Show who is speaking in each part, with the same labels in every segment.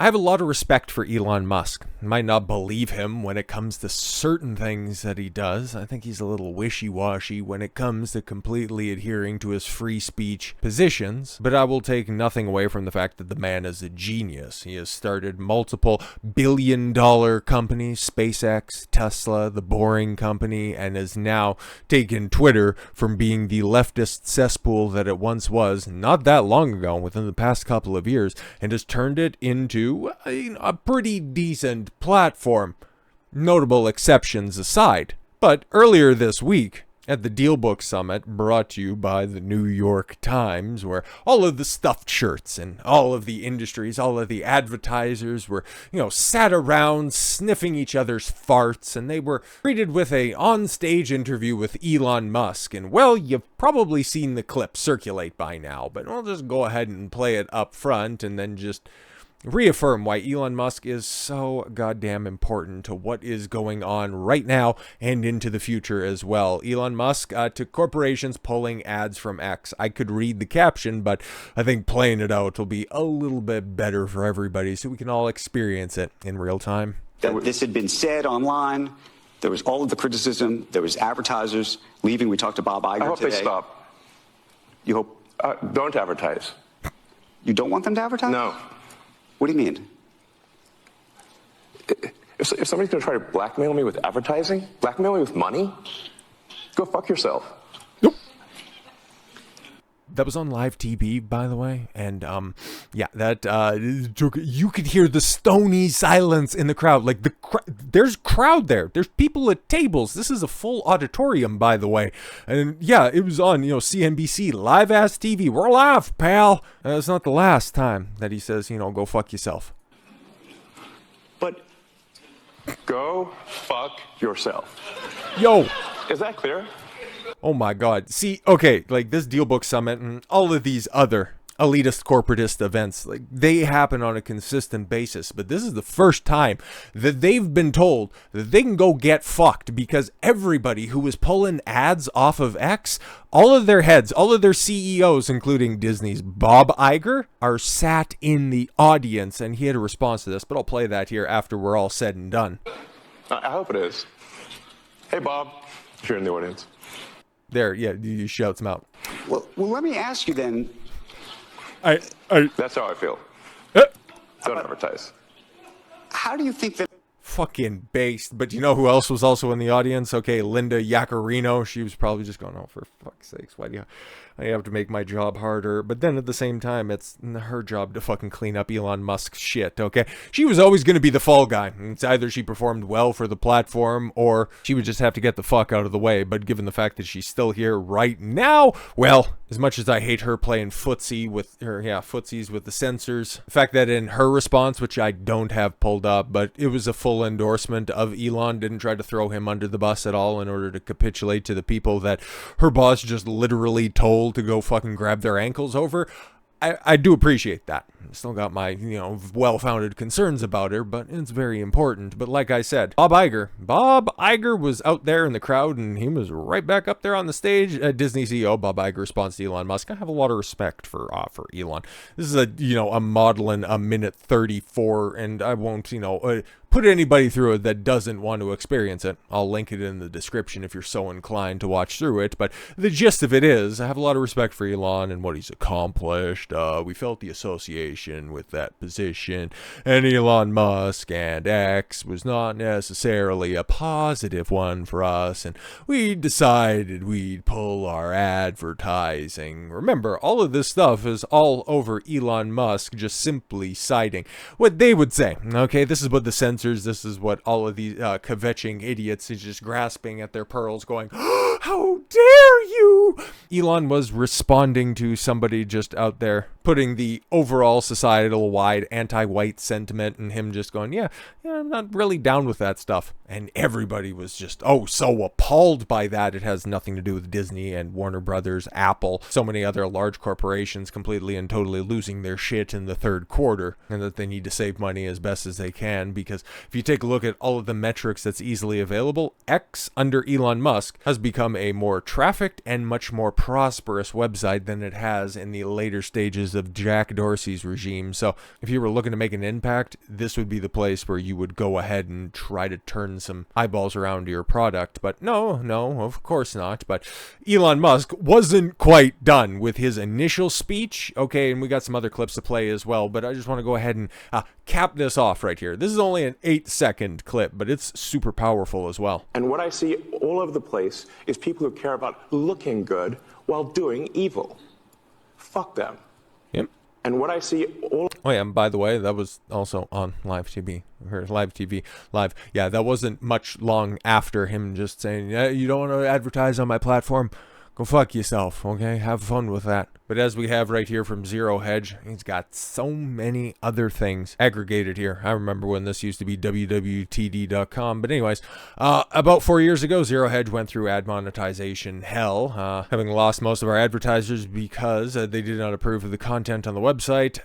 Speaker 1: I have a lot of respect for Elon Musk. I might not believe him when it comes to certain things that he does. I think he's a little wishy-washy when it comes to completely adhering to his free speech positions, but I will take nothing away from the fact that the man is a genius. He has started multiple billion-dollar companies, SpaceX, Tesla, the Boring Company, and has now taken Twitter from being the leftist cesspool that it once was, not that long ago, within the past couple of years, and has turned it into a pretty decent platform, notable exceptions aside. But earlier this week, at the Dealbook Summit, brought to you by the New York Times, where all of the stuffed shirts and all of the industries, all of the advertisers were, sat around sniffing each other's farts, and they were greeted with a on-stage interview with Elon Musk. And, well, you've probably seen the clip circulate by now, but I'll just go ahead and play it up front and then just reaffirm why Elon Musk is so goddamn important to what is going on right now and into the future as well. Elon Musk to corporations pulling ads from X. I could read the caption, but I think playing it out will be a little bit better for everybody so we can all experience it in real time.
Speaker 2: That this had been said online. There was all of the criticism. There was advertisers leaving. We talked to Bob Iger today.
Speaker 3: I hope they stop.
Speaker 2: You hope?
Speaker 3: Don't advertise.
Speaker 2: You don't want them to advertise?
Speaker 3: No.
Speaker 2: What do you mean?
Speaker 3: If somebody's going to try to blackmail me with advertising, blackmail me with money, go fuck yourself.
Speaker 1: Nope. That was on live TV, by the way, and you could hear the stony silence in the crowd. Like there's crowd there. There's people at tables. This is a full auditorium, by the way, and yeah, it was on CNBC, live ass TV. We're live, pal. It's not the last time that he says go fuck yourself.
Speaker 2: But
Speaker 3: go fuck yourself.
Speaker 1: Yo,
Speaker 3: is that clear?
Speaker 1: Oh my God. See, okay, like this Dealbook Summit and all of these other elitist corporatist events, like they happen on a consistent basis, but this is the first time that they've been told that they can go get fucked because everybody who was pulling ads off of X, all of their heads, all of their CEOs, including Disney's Bob Iger, are sat in the audience, and he had a response to this, but I'll play that here after we're all said and done.
Speaker 3: I hope it is. Hey, Bob, if you're in the audience.
Speaker 1: There, yeah, you shouts him out.
Speaker 2: Well, let me ask you then.
Speaker 3: That's how I feel. Don't advertise.
Speaker 2: How do you think that?
Speaker 1: Fucking based. But you know who else was also in the audience? Okay, Linda Yaccarino. She was probably just going, oh, for fuck's sakes, why do you have to make my job harder? But then at the same time, it's her job to fucking clean up Elon Musk's shit, okay? She was always going to be the fall guy. It's either she performed well for the platform or she would just have to get the fuck out of the way. But given the fact that she's still here right now, well, as much as I hate her playing footsies with the censors, the fact that in her response, which I don't have pulled up, but it was a full endorsement of Elon, didn't try to throw him under the bus at all in order to capitulate to the people that her boss just literally told to go fucking grab their ankles over. I do appreciate that. Still got my, well-founded concerns about her, but it's very important. But like I said, Bob Iger was out there in the crowd, and he was right back up there on the stage. Disney CEO Bob Iger responds to Elon Musk. I have a lot of respect for Elon. This is a model in a minute 34, and I won't, put anybody through it that doesn't want to experience it. I'll link it in the description if you're so inclined to watch through it. But the gist of it is, I have a lot of respect for Elon and what he's accomplished. We felt the association with that position. And Elon Musk and X was not necessarily a positive one for us. And we decided we'd pull our advertising. Remember, all of this stuff is all over Elon Musk just simply citing what they would say. Okay, this is what the censors, this is what all of these kvetching idiots is just grasping at their pearls going, how dare you? Elon was responding to somebody just out there putting the overall societal wide anti-white sentiment and him just going, yeah, I'm not really down with that stuff. And everybody was just, so appalled by that. It has nothing to do with Disney and Warner Brothers, Apple, so many other large corporations completely and totally losing their shit in the third quarter, and that they need to save money as best as they can, because if you take a look at all of the metrics that's easily available, X under Elon Musk has become a more trafficked and much more prosperous website than it has in the later stages of Jack Dorsey's regime. So if you were looking to make an impact, this would be the place where you would go ahead and try to turn some eyeballs around your product. But no, of course not. But Elon Musk wasn't quite done with his initial speech. Okay, and we got some other clips to play as well, but I just want to go ahead and cap this off right here. This is only an 8-second clip, but it's super powerful as well.
Speaker 3: And what I see all over the place is people who care about looking good while doing evil. Fuck them.
Speaker 1: Yep.
Speaker 3: And what I see all...
Speaker 1: Oh yeah, and by the way, that was also on live TV. Or live TV. Live. Yeah, that wasn't much long after him just saying, yeah, you don't want to advertise on my platform? Go fuck yourself, okay? Have fun with that. But as we have right here from Zero Hedge, he's got so many other things aggregated here. I remember when this used to be wwtd.com. But anyways, about 4 years ago, Zero Hedge went through ad monetization hell, having lost most of our advertisers because they did not approve of the content on the website.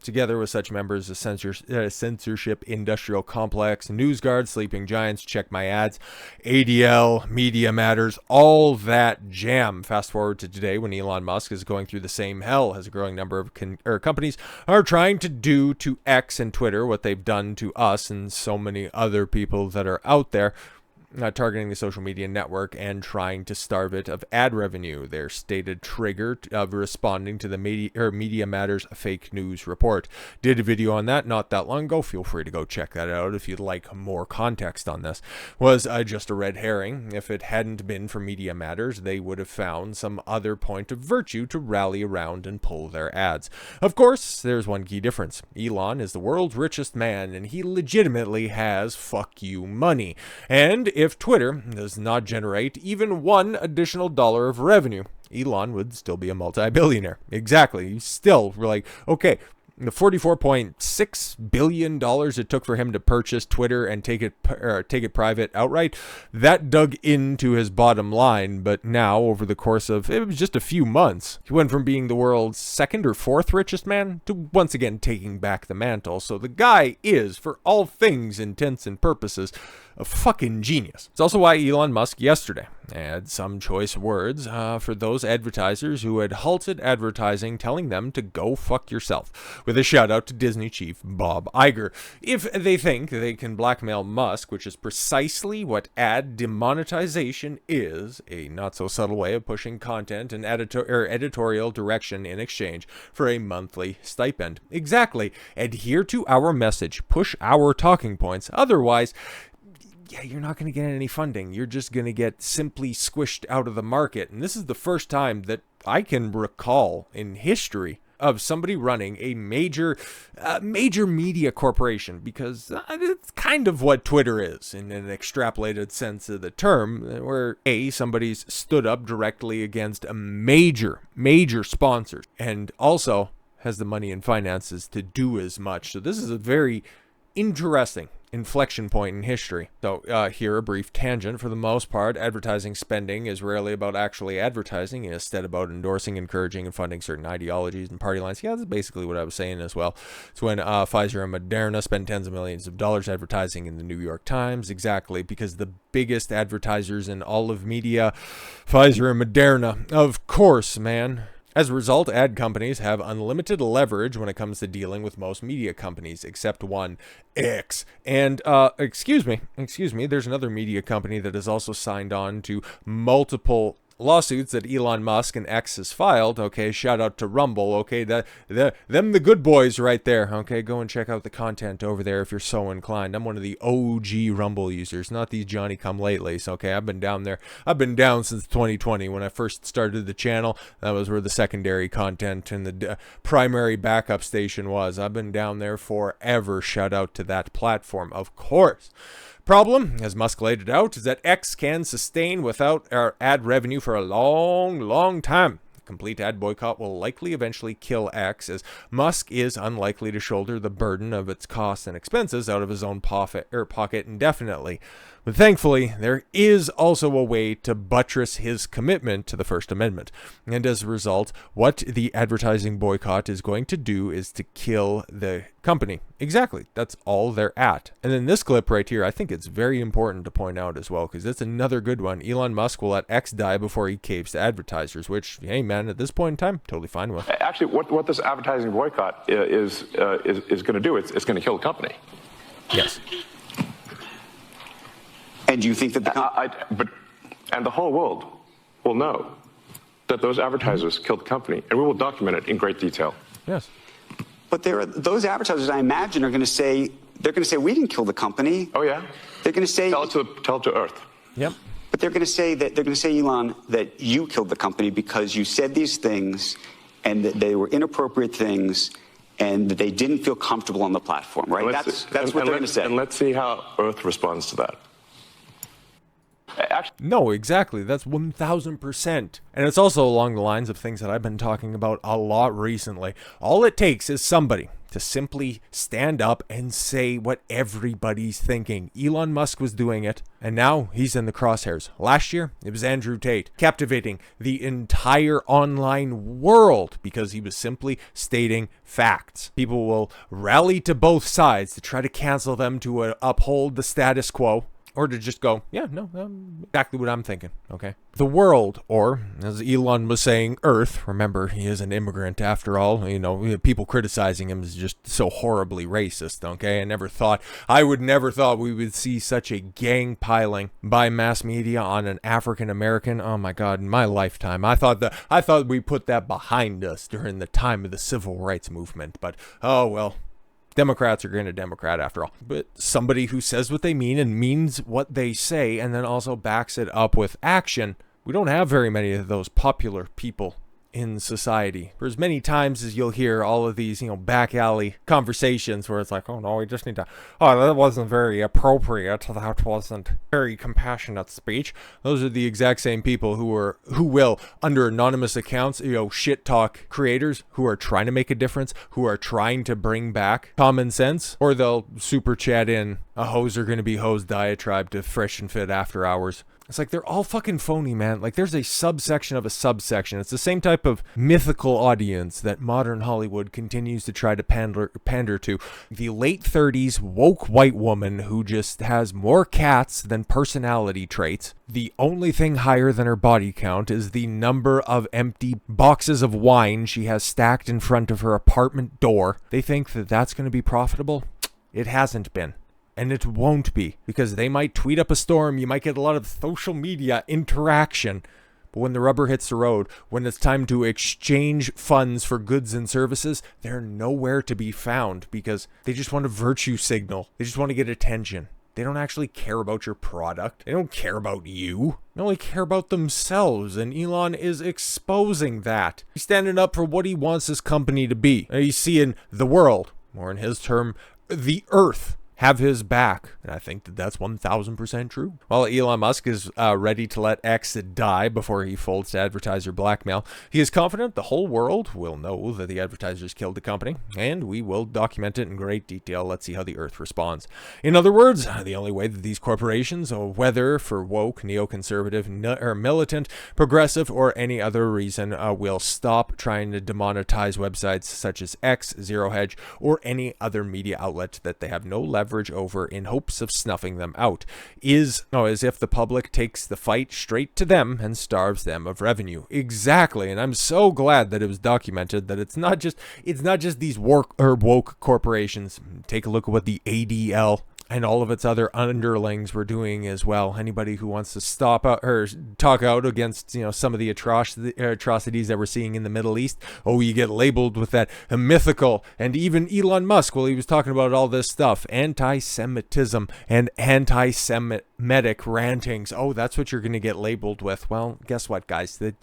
Speaker 1: Together with such members of censorship industrial complex, NewsGuard, Sleeping Giants, Check My Ads, ADL, Media Matters, all that jam. Fast forward to today when Elon Musk is going through the same hell as a growing number of companies are trying to do to X and Twitter what they've done to us and so many other people that are out there. Targeting the social media network and trying to starve it of ad revenue. Their stated trigger of responding to the Media Matters fake news report. Did a video on that not that long ago. Feel free to go check that out if you'd like more context on this. Was just a red herring. If it hadn't been for Media Matters, they would have found some other point of virtue to rally around and pull their ads. Of course, there's one key difference. Elon is the world's richest man, and he legitimately has fuck you money. And if Twitter does not generate even one additional dollar of revenue, Elon would still be a multi-billionaire. Exactly. He's still like, okay, the $44.6 billion it took for him to purchase Twitter and take it private outright, that dug into his bottom line. But now, over the course of, it was just a few months, he went from being the world's second or fourth richest man to once again taking back the mantle. So the guy is, for all things intents and purposes, a fucking genius. It's also why Elon Musk yesterday had some choice words for those advertisers who had halted advertising, telling them to go fuck yourself, with a shout out to Disney chief Bob Iger. If they think they can blackmail Musk, which is precisely what ad demonetization is, a not so subtle way of pushing content and editorial direction in exchange for a monthly stipend. Exactly. Adhere to our message, push our talking points. Otherwise, yeah, you're not going to get any funding. You're just going to get simply squished out of the market. And this is the first time that I can recall in history of somebody running a major media corporation, because it's kind of what Twitter is in an extrapolated sense of the term, where somebody's stood up directly against a major sponsor and also has the money and finances to do as much. So this is a very interesting inflection point in history. So here a brief tangent. For the most part, advertising spending is rarely about actually advertising, instead about endorsing, encouraging, and funding certain ideologies and party lines. Yeah, that's basically what I was saying as well. It's when Pfizer and Moderna spend tens of millions of dollars advertising in the New York Times. Exactly, because the biggest advertisers in all of media, Pfizer and Moderna. Of course, man. As a result, ad companies have unlimited leverage when it comes to dealing with most media companies, except one, X. And, excuse me, there's another media company that has also signed on to multiple lawsuits that Elon Musk and X has filed. Okay, shout out to Rumble. Okay, them the good boys right there. Okay, go and check out the content over there if you're so inclined. I'm one of the OG Rumble users, not these Johnny come latelys. Okay, I've been down there. I've been down since 2020 when I first started the channel. That was where the secondary content and the primary backup station was. I've been down there forever. Shout out to that platform, of course. Problem, as Musk laid it out, is that X can sustain without our ad revenue for a long time. Complete ad boycott will likely eventually kill X, as Musk is unlikely to shoulder the burden of its costs and expenses out of his own pocket indefinitely. But thankfully, there is also a way to buttress his commitment to the First Amendment. And as a result, what the advertising boycott is going to do is to kill the company. Exactly. That's all they're at. And then this clip right here, I think it's very important to point out as well, because it's another good one. Elon Musk will let X die before he caves to advertisers, which, hey man, at this point in time, totally fine with.
Speaker 3: Actually, what this advertising boycott is going to do, it's going to kill the company.
Speaker 1: Yes.
Speaker 2: And do you think that
Speaker 3: and the whole world will know that those advertisers killed the company, and we will document it in great detail.
Speaker 1: Yes.
Speaker 2: But those advertisers, I imagine, are going to say, we didn't kill the company.
Speaker 3: Oh yeah.
Speaker 2: They're going to say,
Speaker 3: tell it to Earth.
Speaker 1: Yep.
Speaker 2: But they're going to say, Elon, that you killed the company because you said these things, and that they were inappropriate things, and that they didn't feel comfortable on the platform, right? That's what they're going to say.
Speaker 3: And let's see how Earth responds to that.
Speaker 1: No, exactly. That's 1000%. And it's also along the lines of things that I've been talking about a lot recently. All it takes is somebody to simply stand up and say what everybody's thinking. Elon Musk was doing it, and now he's in the crosshairs. Last year, it was Andrew Tate, captivating the entire online world because he was simply stating facts. People will rally to both sides to try to cancel them, to uphold the status quo, or to just go, yeah, no, exactly what I'm thinking, okay? The world, or as Elon was saying, Earth, remember, he is an immigrant after all, you know, people criticizing him is just so horribly racist, okay? I would never thought we would see such a gang piling by mass media on an African American. Oh my God, in my lifetime. I thought we put that behind us during the time of the civil rights movement, but oh well. Democrats are going to Democrat after all. But somebody who says what they mean and means what they say and then also backs it up with action. We don't have very many of those popular people in society. For as many times as you'll hear all of these, back alley conversations where it's like, oh no, we just need to, oh, that wasn't very appropriate. That wasn't very compassionate speech. Those are the exact same people who will, under anonymous accounts, shit talk creators who are trying to make a difference, who are trying to bring back common sense, or they'll super chat in a hose are going to be hose diatribe to Fresh and Fit After Hours. It's like they're all fucking phony, man. Like there's a subsection of a subsection. It's the same type of mythical audience that modern Hollywood continues to try to pander to. The late 30s woke white woman who just has more cats than personality traits. The only thing higher than her body count is the number of empty boxes of wine she has stacked in front of her apartment door. They think that that's going to be profitable. It hasn't been. And it won't be, because they might tweet up a storm, you might get a lot of social media interaction, but when the rubber hits the road, when it's time to exchange funds for goods and services, they're nowhere to be found because they just want a virtue signal. They just want to get attention. They don't actually care about your product. They don't care about you. They only care about themselves, and Elon is exposing that. He's standing up for what he wants his company to be. He's seeing the world, or in his term, the earth, have his back, and I think that that's 1000% true. While Elon Musk is ready to let X die before he folds to advertiser blackmail, he is confident the whole world will know that the advertisers killed the company, and we will document it in great detail. Let's see how the earth responds. In other words, the only way that these corporations, whether for woke, neoconservative, or militant, progressive, or any other reason, will stop trying to demonetize websites such as X, Zero Hedge, or any other media outlet that they have no leverage over in hopes of snuffing them out, is as if the public takes the fight straight to them and starves them of revenue. Exactly, and I'm so glad that it was documented that it's not just these woke corporations. Take a look at what the ADL and all of its other underlings were doing as well. Anybody who wants to stop out or talk out against, some of the atrocities that we're seeing in the Middle East, you get labeled with that mythical, and even Elon Musk, while he was talking about all this stuff, anti-Semitism and anti-Semitic rantings. That's what you're going to get labeled with. Well, guess what, guys? The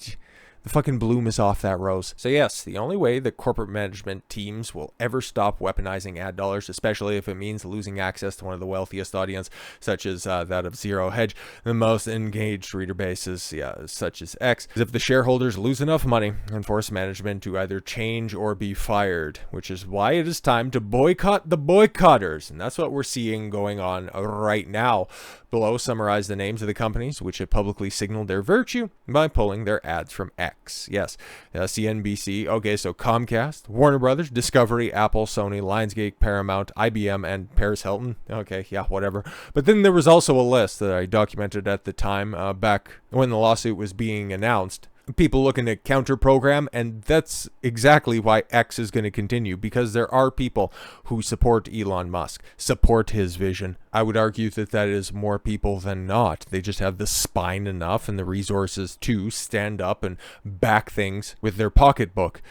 Speaker 1: fucking bloom is off that rose. So yes, the only way that corporate management teams will ever stop weaponizing ad dollars, especially if it means losing access to one of the wealthiest audience, such as that of Zero Hedge, the most engaged reader bases, such as X, is if the shareholders lose enough money and force management to either change or be fired, which is why it is time to boycott the boycotters. And that's what we're seeing going on right now. Below summarize the names of the companies which have publicly signaled their virtue by pulling their ads from X. X. Yes, CNBC. Okay, so Comcast, Warner Brothers, Discovery, Apple, Sony, Lionsgate, Paramount, IBM, and Paris Hilton. Okay, yeah, whatever. But then there was also a list that I documented at the time, back when the lawsuit was being announced. People looking to counter program, and that's exactly why X is going to continue, because there are people who support Elon Musk, support his vision. I would argue that that is more people than not. They just have the spine enough and the resources to stand up and back things with their pocketbook.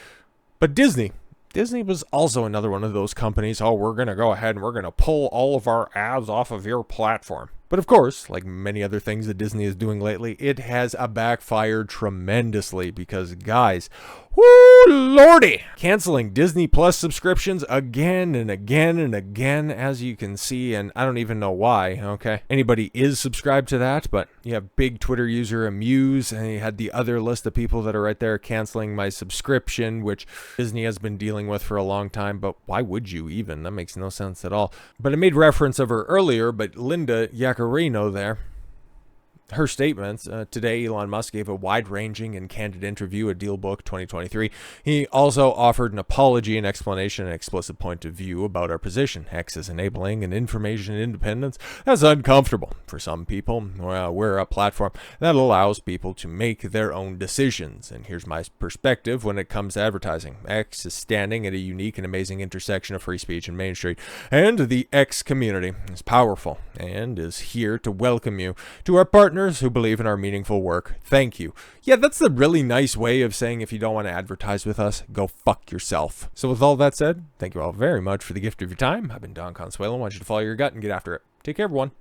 Speaker 1: But Disney was also another one of those companies. Oh, we're going to go ahead and we're going to pull all of our ads off of your platform. But of course, like many other things that Disney is doing lately, it has backfired tremendously because, guys, whoo lordy, canceling Disney Plus subscriptions again and again and again, as you can see, and I don't even know why, okay? Anybody is subscribed to that, but you have big Twitter user Amuse, and you had the other list of people that are right there canceling my subscription, which Disney has been dealing with for a long time, but why would you even? That makes no sense at all. But I made reference of her earlier, but Linda Yaccarino there, her statements. Today, Elon Musk gave a wide-ranging and candid interview at Dealbook 2023. He also offered an apology, an explanation, and explicit point of view about our position. X is enabling an information independence that's uncomfortable for some people. We're a platform that allows people to make their own decisions. And here's my perspective when it comes to advertising. X is standing at a unique and amazing intersection of free speech and Main Street. And the X community is powerful and is here to welcome you to our partner who believe in our meaningful work. Thank you. Yeah, that's a really nice way of saying if you don't want to advertise with us, go fuck yourself. So with all that said, thank you all very much for the gift of your time. I've been Don Consuelo. I want you to follow your gut and get after it. Take care, everyone.